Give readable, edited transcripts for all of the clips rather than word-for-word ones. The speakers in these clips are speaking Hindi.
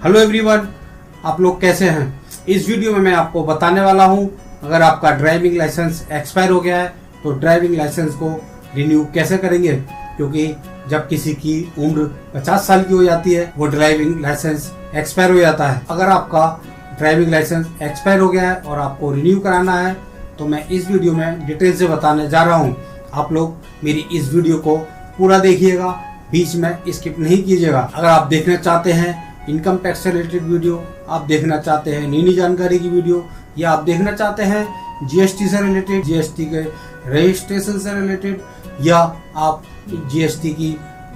हेलो एवरीवन, आप लोग कैसे हैं। इस वीडियो में मैं आपको बताने वाला हूं, अगर आपका ड्राइविंग लाइसेंस एक्सपायर हो गया है तो ड्राइविंग लाइसेंस को रिन्यू कैसे करेंगे। क्योंकि जब किसी की उम्र 50 साल की हो जाती है वो ड्राइविंग लाइसेंस एक्सपायर हो जाता है। अगर आपका ड्राइविंग लाइसेंस एक्सपायर हो गया है और आपको रिन्यू कराना है तो मैं इस वीडियो में डिटेल से बताने जा रहा हूँ। आप लोग मेरी इस वीडियो को पूरा देखिएगा, बीच में स्किप नहीं कीजिएगा। अगर आप देखना चाहते हैं इनकम टैक्स से रिलेटेड वीडियो, आप देखना चाहते हैं नई जानकारी की वीडियो, या आप देखना चाहते हैं जीएसटी से रिलेटेड, जीएसटी के रजिस्ट्रेशन से रिलेटेड, या आप जीएसटी की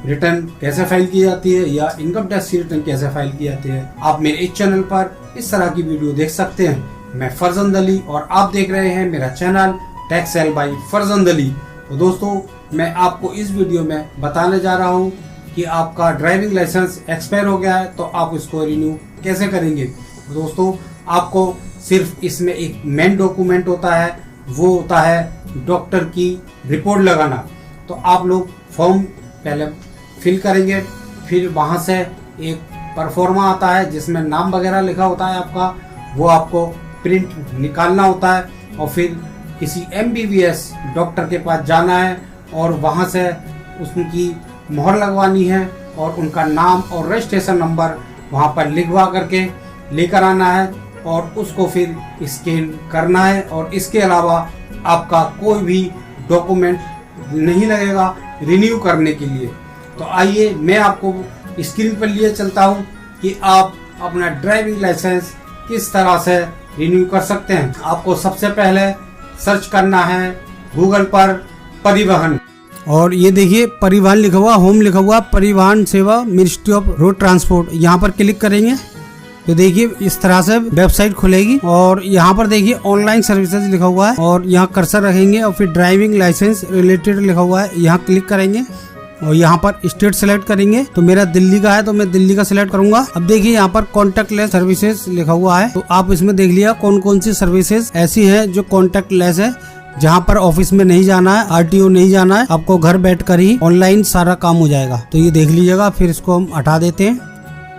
रिटर्न कैसे फाइल की जाती है या इनकम टैक्स की रिटर्न कैसे फाइल की जाती है, आप मेरे इस चैनल पर इस तरह की वीडियो देख सकते हैं। मैं फरजंद अली और आप देख रहे हैं मेरा channel tax sale by Farzand Ali. तो दोस्तों, मैं आपको इस वीडियो में बताने जा रहा हूँ कि आपका ड्राइविंग लाइसेंस एक्सपायर हो गया है तो आप इसको रिन्यू कैसे करेंगे। तो दोस्तों, आपको सिर्फ इसमें एक मेन डॉक्यूमेंट होता है, वो होता है डॉक्टर की रिपोर्ट लगाना। तो आप लोग फॉर्म पहले फिल करेंगे, फिर वहाँ से एक परफॉर्मा आता है जिसमें नाम वगैरह लिखा होता है आपका, वो आपको प्रिंट निकालना होता है और फिर किसी MBBS डॉक्टर के पास जाना है और वहाँ से उनकी मोहर लगवानी है और उनका नाम और रजिस्ट्रेशन नंबर वहाँ पर लिखवा करके लेकर आना है और उसको फिर स्कैन करना है। और इसके अलावा आपका कोई भी डॉक्यूमेंट नहीं लगेगा रिन्यू करने के लिए। तो आइए मैं आपको स्क्रीन पर लिए चलता हूँ कि आप अपना ड्राइविंग लाइसेंस किस तरह से रिन्यू कर सकते हैं। आपको सबसे पहले सर्च करना है गूगल पर परिवहन, और ये देखिए परिवहन लिखा हुआ, होम लिखा हुआ, परिवहन सेवा मिनिस्ट्री ऑफ रोड ट्रांसपोर्ट। यहाँ पर क्लिक करेंगे तो देखिए इस तरह से वेबसाइट खुलेगी और यहाँ पर देखिए ऑनलाइन सर्विसेज लिखा हुआ है और यहाँ कर्सर रखेंगे और फिर ड्राइविंग लाइसेंस रिलेटेड लिखा हुआ है, यहाँ क्लिक करेंगे और यहाँ पर स्टेट सेलेक्ट करेंगे। तो मेरा दिल्ली का है तो मैं दिल्ली का सिलेक्ट करूंगा। अब देखिए यहाँ पर कॉन्टेक्ट लेस सर्विसेज लिखा हुआ है, तो आप इसमें देख लिया कौन कौन सी सर्विसेज ऐसी है जो कॉन्टेक्ट लेस है, जहाँ पर ऑफिस में नहीं जाना है, RTO नहीं जाना है, आपको घर बैठकर ही ऑनलाइन सारा काम हो जाएगा। तो ये देख लीजिएगा। फिर इसको हम हटा देते हैं।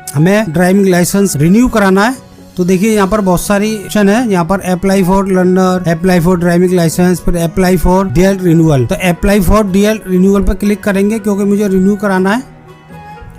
हमें ड्राइविंग लाइसेंस रिन्यू कराना है तो देखिए यहाँ पर बहुत सारी ऑप्शन है। यहाँ पर apply for learner, apply for driving licence, फिर अप्लाई फॉर DL रिन्यूअल। तो अप्लाई फॉर DL रिन्यूअल पर क्लिक करेंगे क्योंकि मुझे रिन्यू कराना है।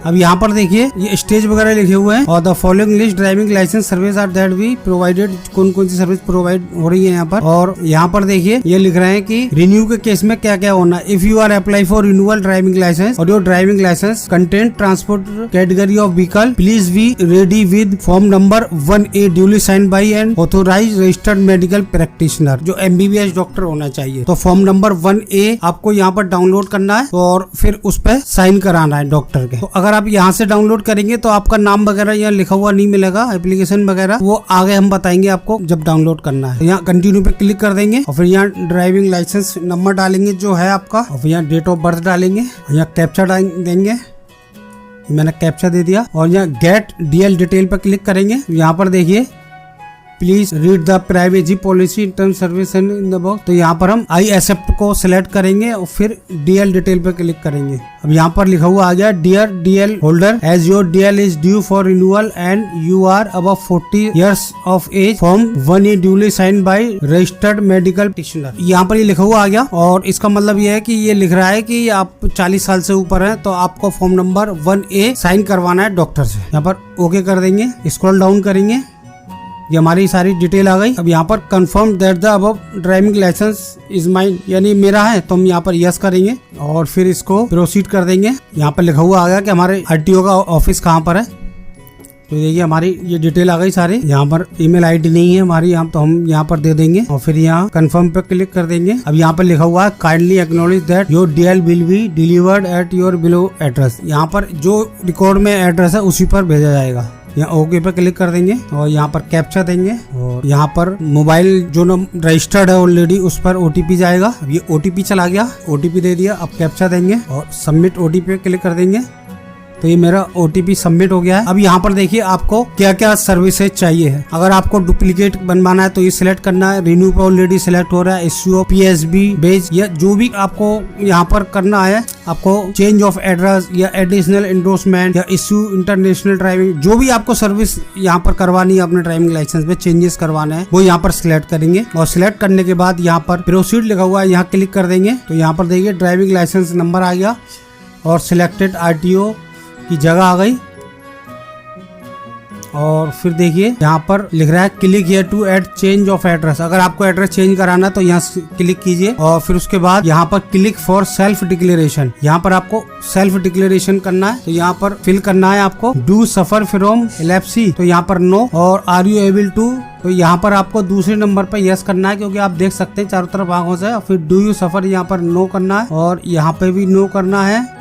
अब यहाँ पर देखिए ये स्टेज वगैरह लिखे हुए हैं और the following list driving licence service are that we provided, कौन कौन सी सर्विस प्रोवाइड हो रही है यहाँ पर। और यहाँ पर देखिए ये लिख रहे हैं कि रिन्यू के केस में क्या क्या होना है। If you are apply for renewal driving licence और your driving licence content transport category of vehicle, please be ready with form number 1A duly sign by and authorise registered medical practitioner, जो MBBS डॉक्टर होना चाहिए। तो फॉर्म नंबर 1A आपको यहाँ पर डाउनलोड करना है और फिर उस पर साइन कराना है डॉक्टर के। तो अगर आप यहाँ से डाउनलोड करेंगे तो आपका नाम वगैरह यहाँ लिखा हुआ नहीं मिलेगा, एप्लीकेशन वगैरह वो आगे हम बताएंगे आपको जब डाउनलोड करना है। यहाँ कंटिन्यू पे क्लिक कर देंगे और फिर यहाँ ड्राइविंग लाइसेंस नंबर डालेंगे जो है आपका, और फिर यहाँ डेट ऑफ बर्थ डालेंगे, यहाँ कैप्चा देंगे, मैंने कैप्चा दे दिया। और यहाँ गेट DL डिटेल पर क्लिक करेंगे। यहाँ पर देखिए please read the privacy policy term service and in the box. तो यहाँ पर हम आई एक्सेप्ट को सिलेक्ट करेंगे और फिर DL डिटेल पे क्लिक करेंगे। अब यहाँ पर लिखा हुआ आ गया dear DL holder, as your DL is due for renewal and you are above 40 years of age, form 1A duly sign by registered medical practitioner. यहाँ पर ये लिखा हुआ आ गया और इसका मतलब ये है कि ये लिख रहा है कि आप 40 साल से ऊपर हैं तो आपको फॉर्म नंबर 1A साइन करवाना है डॉक्टर से। यहाँ पर ओके कर देंगे, स्क्रॉल डाउन करेंगे, ये हमारी सारी डिटेल आ गई। अब यहाँ पर confirm that the above driving licence is mine, यानी मेरा है, तो हम यहाँ पर यस करेंगे और फिर इसको प्रोसीड कर देंगे। यहाँ पर लिखा हुआ आ गया कि हमारे RTO का ऑफिस कहाँ पर है। तो देखिए हमारी ये डिटेल आ गई सारी। यहाँ पर ईमेल ID नहीं है हमारी, यहाँ तो हम यहाँ पर दे देंगे और फिर यहाँ कंफर्म पे क्लिक कर देंगे। अब यहाँ पर लिखा हुआ है kindly acknowledge that your DL will be delivered at your below address. यहाँ पर जो रिकॉर्ड में एड्रेस है उसी पर भेजा जाएगा। यहाँ ओके पे क्लिक कर देंगे और यहाँ पर कैप्चा देंगे और यहाँ पर मोबाइल जो रजिस्टर्ड है ऑलरेडी उस पर OTP जाएगा। अब ये OTP चला गया, OTP दे दिया। अब कैप्चा देंगे और सबमिट OTP पे क्लिक कर देंगे। तो ये मेरा OTP सबमिट हो गया है। अब यहाँ पर देखिए आपको क्या क्या सर्विसेज चाहिए है। अगर आपको डुप्लीकेट बनवाना है तो ये सिलेक्ट करना है। रिन्यू पे ऑलरेडी सिलेक्ट हो रहा है। इश्यू PSB बेज या जो भी आपको यहाँ पर करना है, आपको चेंज ऑफ एड्रेस या एडिशनल एंडोर्समेंट या इश्यू इंटरनेशनल ड्राइविंग, जो भी आपको सर्विस यहाँ पर करवानी है अपने ड्राइविंग लाइसेंस में, चेंजेस करवाना है, वो यहाँ पर सिलेक्ट करेंगे। और सिलेक्ट करने के बाद यहाँ पर प्रोसीड लिखा हुआ है, यहाँ क्लिक कर देंगे तो यहाँ पर देखिए ड्राइविंग लाइसेंस नंबर आ गया और सिलेक्टेड RTO की जगह आ गई। और फिर देखिए यहाँ पर लिख रहा है click here to add change of address. अगर आपको एड्रेस चेंज कराना है तो यहाँ क्लिक कीजिए और फिर उसके बाद यहाँ पर क्लिक फॉर सेल्फ डिक्लेरेशन, यहाँ पर आपको सेल्फ डिक्लेरेशन करना है। तो यहाँ पर फिल करना है आपको डू सफर फ्रॉम एपिलेप्सी, तो यहाँ पर नो, और आर यू एबल टू, तो यहाँ पर आपको दूसरे नंबर पर यस करना है क्योंकि आप देख सकते हैं चारों तरफ आंखों से। फिर डू यू सफर यहाँ पर नो करना है और यहाँ पे भी नो करना है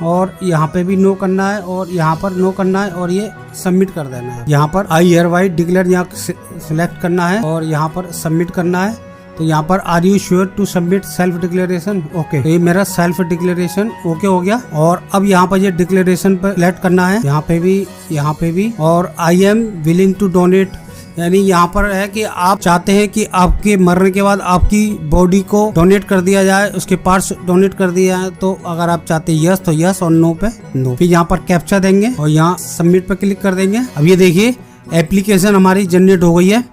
और यहाँ पे भी नो करना है और यहाँ पर नो करना है और ये सबमिट कर देना है। यहाँ पर आई हियरबाय डिक्लेयर यहाँ सिलेक्ट करना है और यहाँ पर सबमिट करना है। तो यहाँ पर are you sure to submit self declaration, okay. तो ये मेरा सेल्फ डिक्लेरेशन ओके हो गया। और अब यहाँ पर ये डिक्लेरेशन पर सिलेक्ट करना है, यहाँ पे भी और I am willing to donate, यानी यहाँ पर है कि आप चाहते हैं कि आपके मरने के बाद आपकी बॉडी को डोनेट कर दिया जाए, उसके पार्ट्स डोनेट कर दिया जाए। तो अगर आप चाहते हैं यस तो यस और नो पे नो। फिर यहाँ पर कैप्चा देंगे और यहाँ सबमिट पे क्लिक कर देंगे। अब ये देखिए एप्लीकेशन हमारी जनरेट हो गई है।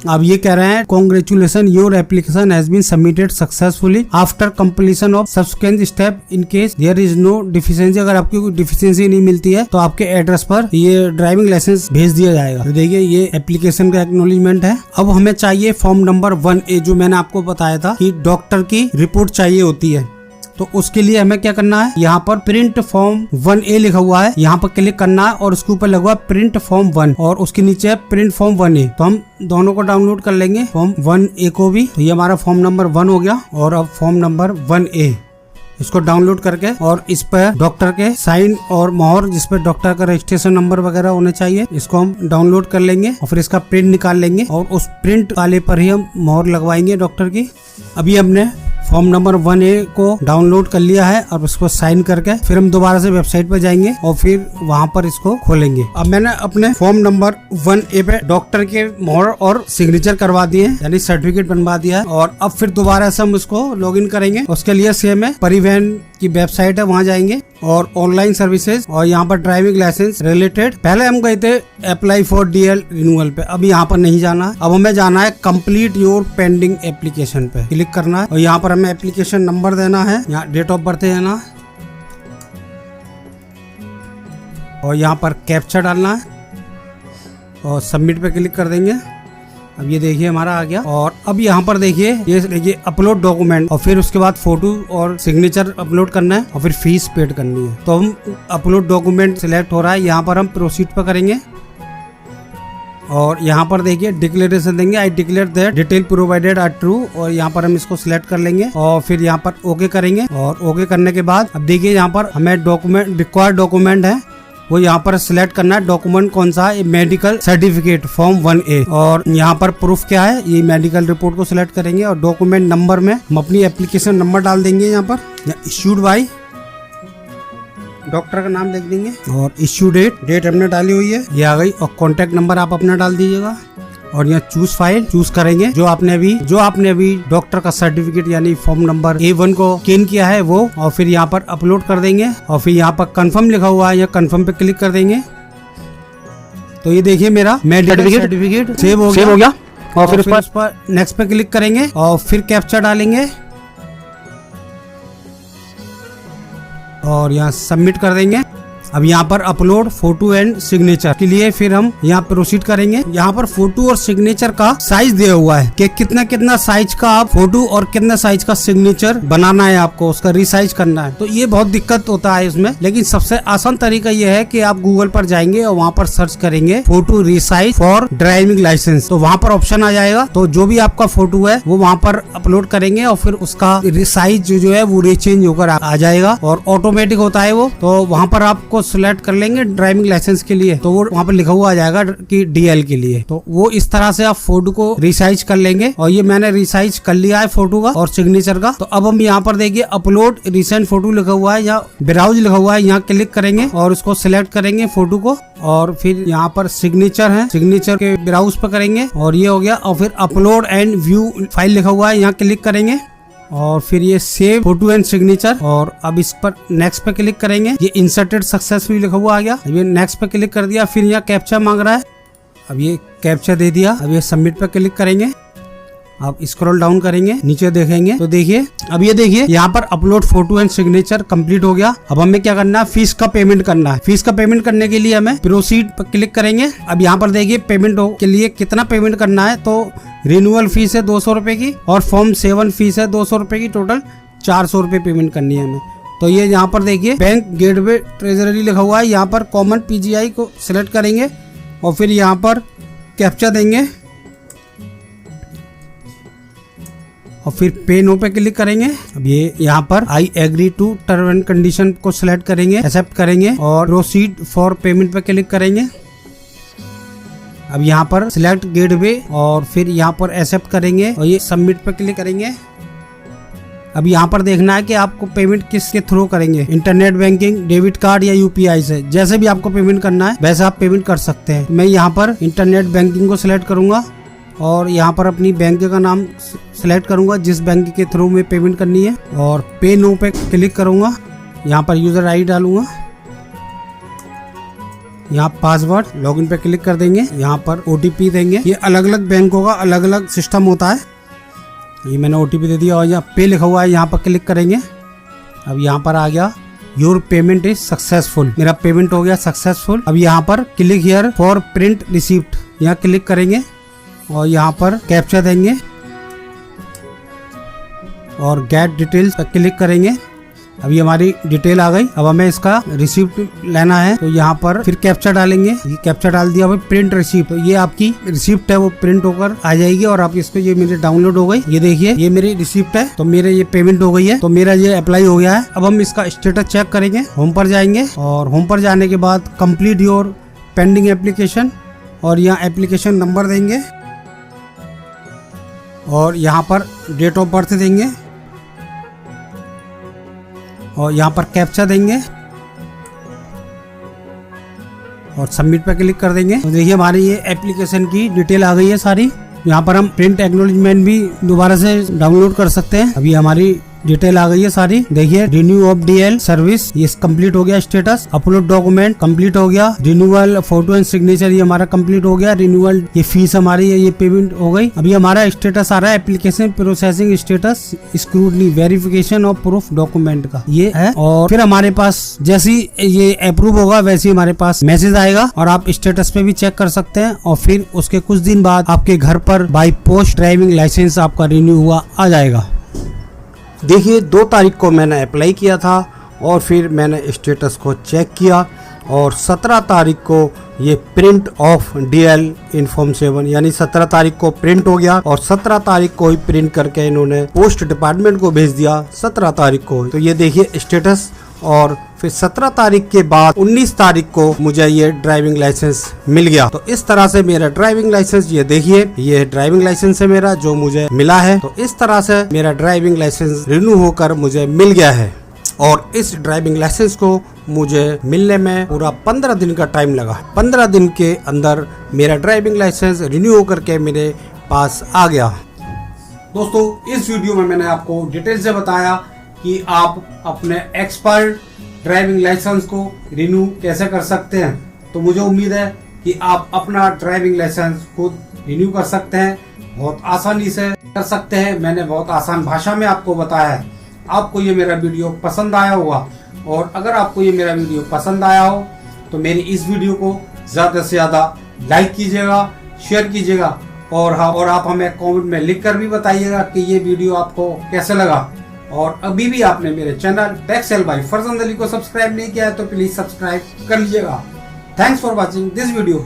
अब ये कह रहे हैं congratulation your application has been submitted successfully after completion of subsequent step in case there is no deficiency. अगर आपकी कोई डिफिशिएंसी नहीं मिलती है तो आपके एड्रेस पर ये ड्राइविंग लाइसेंस भेज दिया जाएगा। तो देखिए ये एप्लीकेशन का एक्नॉलेजमेंट है। अब हमें चाहिए फॉर्म नंबर 1A, जो मैंने आपको बताया था कि डॉक्टर की रिपोर्ट चाहिए होती है। तो उसके लिए हमें क्या करना है, यहाँ पर प्रिंट फॉर्म 1A लिखा हुआ है, यहाँ पर क्लिक करना है और उसके ऊपर लगा हुआ प्रिंट फॉर्म 1 और उसके नीचे है प्रिंट फॉर्म 1A। तो हम दोनों को डाउनलोड कर लेंगे, फॉर्म 1A को भी। तो ये हमारा फॉर्म नंबर 1 हो गया और अब फॉर्म नंबर 1A इसको डाउनलोड करके और इस पर डॉक्टर के साइन और मोहर, जिस पर डॉक्टर का रजिस्ट्रेशन नंबर वगैरह होने चाहिए, इसको हम डाउनलोड कर लेंगे और फिर इसका प्रिंट निकाल लेंगे और उस प्रिंट वाले पर ही हम मोहर लगवाएंगे डॉक्टर की। अभी हमने फॉर्म नंबर 1A को डाउनलोड कर लिया है और उसको साइन करके फिर हम दोबारा से वेबसाइट पर जाएंगे और फिर वहां पर इसको खोलेंगे। अब मैंने अपने फॉर्म नंबर 1A पे डॉक्टर के मोहर और सिग्नेचर करवा दिए, यानी सर्टिफिकेट बनवा दिया है। और अब फिर दोबारा से हम इसको लॉगिन करेंगे। उसके लिए सेम है, परिवहन की वेबसाइट है, वहां जाएंगे और ऑनलाइन सर्विसेज और यहाँ पर ड्राइविंग लाइसेंस रिलेटेड। पहले हम गए थे अप्लाई फॉर DL रिन्यूअल पे, अब यहाँ पर नहीं जाना है। अब हमें जाना है कंप्लीट योर पेंडिंग एप्लीकेशन पे क्लिक करना है और यहाँ पर हमें एप्लीकेशन नंबर देना है, यहाँ डेट ऑफ बर्थ देना और यहाँ पर कैप्चा डालना है और सबमिट पे क्लिक कर देंगे। अब ये देखिए हमारा आ गया। और अब यहाँ पर देखिए ये देखिए अपलोड डॉक्यूमेंट और फिर उसके बाद फोटो और सिग्नेचर अपलोड करना है और फिर फीस पेड करनी है। तो हम अपलोड डॉक्यूमेंट सिलेक्ट हो रहा है, यहाँ पर हम प्रोसीड पर करेंगे और यहाँ पर देखिए डिक्लेरेशन देंगे, I declare that detail provided are true, और यहाँ पर हम इसको सिलेक्ट कर लेंगे और फिर यहाँ पर ओके करेंगे। और ओके करने के बाद अब देखिए यहाँ पर हमें डॉक्यूमेंट रिक्वायर्ड डॉक्यूमेंट है वो यहाँ पर सिलेक्ट करना है। डॉक्यूमेंट कौन सा है, मेडिकल सर्टिफिकेट फॉर्म 1A और यहाँ पर प्रूफ क्या है, ये मेडिकल रिपोर्ट को सिलेक्ट करेंगे और डॉक्यूमेंट नंबर में हम अपनी एप्लीकेशन नंबर डाल देंगे। यहाँ पर इश्यूड बाय डॉक्टर का नाम लिख देंगे और इश्यू डेट हमने डाली हुई है ये आ गई और कॉन्टेक्ट नंबर आप अपना डाल दीजिएगा और यहाँ चूज फाइल चूज करेंगे जो आपने अभी डॉक्टर का सर्टिफिकेट यानी फॉर्म नंबर A1 को स्कैन किया है वो, और फिर यहाँ पर अपलोड कर देंगे और फिर यहाँ पर कंफर्म लिखा हुआ है, यहाँ कंफर्म पे क्लिक कर देंगे। तो ये देखिए मेरा मेडिकल सर्टिफिकेट सेव हो गया और फिर उस पर नेक्स्ट पे क्लिक करेंगे और फिर कैप्चा डालेंगे और यहाँ सबमिट कर देंगे। अब यहाँ पर अपलोड फोटो एंड सिग्नेचर के लिए फिर हम यहाँ प्रोसीड करेंगे। यहाँ पर फोटो और सिग्नेचर का साइज दिया हुआ है कि कितना साइज का आप फोटो और कितना साइज का सिग्नेचर बनाना है, आपको उसका रिसाइज करना है। तो ये बहुत दिक्कत होता है इसमें, लेकिन सबसे आसान तरीका ये है कि आप गूगल पर जाएंगे और वहाँ पर सर्च करेंगे photo resize for driving licence, तो वहाँ पर ऑप्शन आ जाएगा। तो जो भी आपका फोटो है वो वहाँ पर अपलोड करेंगे और फिर उसका रिसाइज जो है वो रिचेंज होकर आ जाएगा और ऑटोमेटिक होता है वो। तो वहाँ पर आपको सिलेक्ट कर लेंगे ड्राइविंग लाइसेंस के लिए, तो वो वहाँ पर लिखा हुआ आ जाएगा कि DL के लिए। तो वो इस तरह से आप फोटो को रिसाइज कर लेंगे, और ये मैंने रिसाइज कर लिया है फोटो का और सिग्नेचर का। तो अब हम यहाँ पर देखिए अपलोड रिसेंट फोटो लिखा हुआ है या ब्राउज लिखा हुआ है, यहाँ क्लिक करेंगे और उसको सिलेक्ट करेंगे फोटो को, और फिर यहाँ पर सिग्नेचर है, सिग्नेचर के ब्राउज पर करेंगे और ये हो गया। और फिर अपलोड एंड व्यू फाइल लिखा हुआ है, यहाँ क्लिक करेंगे और फिर ये सेव फोटो एंड सिग्नेचर, और अब इस पर नेक्स्ट पे क्लिक करेंगे। ये इंसर्टेड सक्सेसफुली लिखा हुआ आ गया। अब ये नेक्स्ट पे क्लिक कर दिया। फिर यहाँ कैप्चा मांग रहा है, अब ये कैप्चा दे दिया। अब ये सबमिट पे क्लिक करेंगे। आप स्क्रॉल डाउन करेंगे, नीचे देखेंगे तो देखिए अब ये देखिए यहाँ पर upload photo and signature complete हो गया। अब हमें क्या करना है, फीस का पेमेंट करना है। फीस का पेमेंट करने के लिए हमें प्रोसीड पर क्लिक करेंगे। अब यहाँ पर देखिए पेमेंट के लिए कितना पेमेंट करना है, तो रिन्यूअल फीस है 200 रुपए की और फॉर्म 7 फीस है 200 रुपए की, टोटल 400 रुपए पेमेंट करनी है हमें। तो ये यहाँ पर देखिए बैंक गेटवे ट्रेजरी लिखा हुआ है, यहाँ पर कॉमन PGI को सिलेक्ट करेंगे और फिर यहाँ पर कैप्चा देंगे और फिर पे नो पे क्लिक करेंगे। अब ये यहाँ पर I agree to term and condition को सिलेक्ट करेंगे, एक्सेप्ट करेंगे और प्रोसीड फॉर पेमेंट पे क्लिक करेंगे। अब यहाँ पर सिलेक्ट गेटवे और फिर यहाँ पर एक्सेप्ट करेंगे और ये सबमिट पे क्लिक करेंगे। अब यहाँ पर देखना है कि आपको पेमेंट किसके थ्रू करेंगे, इंटरनेट बैंकिंग, डेबिट कार्ड या UPI से। जैसे भी आपको पेमेंट करना है वैसे आप पेमेंट कर सकते हैं। मैं यहाँ पर इंटरनेट बैंकिंग को सिलेक्ट करूंगा और यहाँ पर अपनी बैंक का नाम सिलेक्ट करूंगा जिस बैंक के थ्रू में पेमेंट करनी है, और पे नो पे क्लिक करूंगा। यहाँ पर यूजर ID डालूंगा, यहाँ पासवर्ड, लॉगिन पे क्लिक कर देंगे, यहाँ पर OTP देंगे। ये अलग अलग बैंकों का अलग अलग सिस्टम होता है। ये मैंने OTP दे दिया और यहाँ पे लिखा हुआ है, यहाँ पर क्लिक करेंगे। अब यहाँ पर आ गया योर पेमेंट इज सक्सेसफुल, मेरा पेमेंट हो गया सक्सेसफुल। अब यहाँ पर click here for print receipt, यहाँ क्लिक करेंगे और यहाँ पर कैप्चा देंगे और गेट डिटेल्स पर क्लिक करेंगे। अभी हमारी डिटेल आ गई। अब हमें इसका रिसिप्ट लेना है, तो यहाँ पर फिर कैप्चा डालेंगे। ये कैप्चा डाल दिया भाई, प्रिंट रिसिप्ट, तो ये आपकी रिसिप्ट है वो प्रिंट होकर आ जाएगी और आप इसको, ये मेरे डाउनलोड हो गई। ये देखिए ये मेरी रिसिप्ट है, तो मेरे ये पेमेंट हो गई है, तो मेरा ये अप्लाई हो गया है। अब हम इसका स्टेटस चेक करेंगे। होम पर जाएंगे और होम पर जाने के बाद कंप्लीट योर पेंडिंग एप्लीकेशन, और यहाँ एप्लीकेशन नंबर देंगे और यहाँ पर डेट ऑफ बर्थ देंगे और यहाँ पर कैप्चा देंगे और सबमिट पे क्लिक कर देंगे। तो देखिए हमारी ये एप्लीकेशन की डिटेल आ गई है सारी। यहाँ पर हम प्रिंट एक्नॉलेजमेंट भी दोबारा से डाउनलोड कर सकते हैं। अभी हमारी डिटेल आ गई है सारी। देखिए रिन्यू ऑफ DL सर्विस, ये कंप्लीट हो गया। स्टेटस अपलोड डॉक्यूमेंट कंप्लीट हो गया। रिन्यूअल फोटो एंड सिग्नेचर ये हमारा कंप्लीट हो गया। रिन्यूअल ये फीस हमारी है, ये पेमेंट हो गई। अभी हमारा स्टेटस आ रहा है application processing status, scrutiny verification और प्रूफ डॉक्यूमेंट का ये है। और फिर हमारे पास जैसी ये अप्रूव होगा वैसे हमारे पास मैसेज आएगा और आप स्टेटस पे भी चेक कर सकते हैं। और फिर उसके कुछ दिन बाद आपके घर पर बाई पोस्ट ड्राइविंग लाइसेंस आपका रिन्यू हुआ आ जाएगा। देखिए 2 तारीख को मैंने अप्लाई किया था और फिर मैंने स्टेटस को चेक किया और 17 तारीख को ये print of DL in form 7 यानी 17 तारीख को प्रिंट हो गया और 17 तारीख को ही प्रिंट करके इन्होंने पोस्ट डिपार्टमेंट को भेज दिया 17 तारीख को। तो ये देखिए स्टेटस। और फिर 17 तारीख के बाद 19 तारीख को मुझे ये ड्राइविंग लाइसेंस मिल गया। तो इस तरह से मेरा ड्राइविंग लाइसेंस, ये देखिए ये ड्राइविंग लाइसेंस है मेरा जो मुझे मिला है। तो इस तरह से मेरा ड्राइविंग लाइसेंस रिन्यू होकर मुझे मिल गया है। और इस ड्राइविंग लाइसेंस को मुझे मिलने में पूरा 15 दिन का टाइम लगा। 15 दिन के अंदर मेरा ड्राइविंग लाइसेंस रिन्यू होकर के मेरे पास आ गया। दोस्तों इस वीडियो में मैंने आपको डिटेल से बताया कि आप अपने एक्सपायर्ड ड्राइविंग लाइसेंस को रिन्यू कैसे कर सकते हैं। तो मुझे उम्मीद है कि आप अपना ड्राइविंग लाइसेंस खुद रिन्यू कर सकते हैं, बहुत आसानी से कर सकते हैं। मैंने बहुत आसान भाषा में आपको बताया है। आपको ये मेरा वीडियो पसंद आया होगा और अगर आपको ये मेरा वीडियो पसंद आया हो तो मेरी इस वीडियो को ज़्यादा से ज़्यादा लाइक कीजिएगा, शेयर कीजिएगा और आप हमें कमेंट में लिखकर भी बताइएगा कि ये वीडियो आपको कैसे लगा। और अभी भी आपने मेरे चैनल टेक्सेल बाय फरजंद अली को सब्सक्राइब नहीं किया है तो प्लीज सब्सक्राइब कर लीजिएगा। Thanks for watching this video.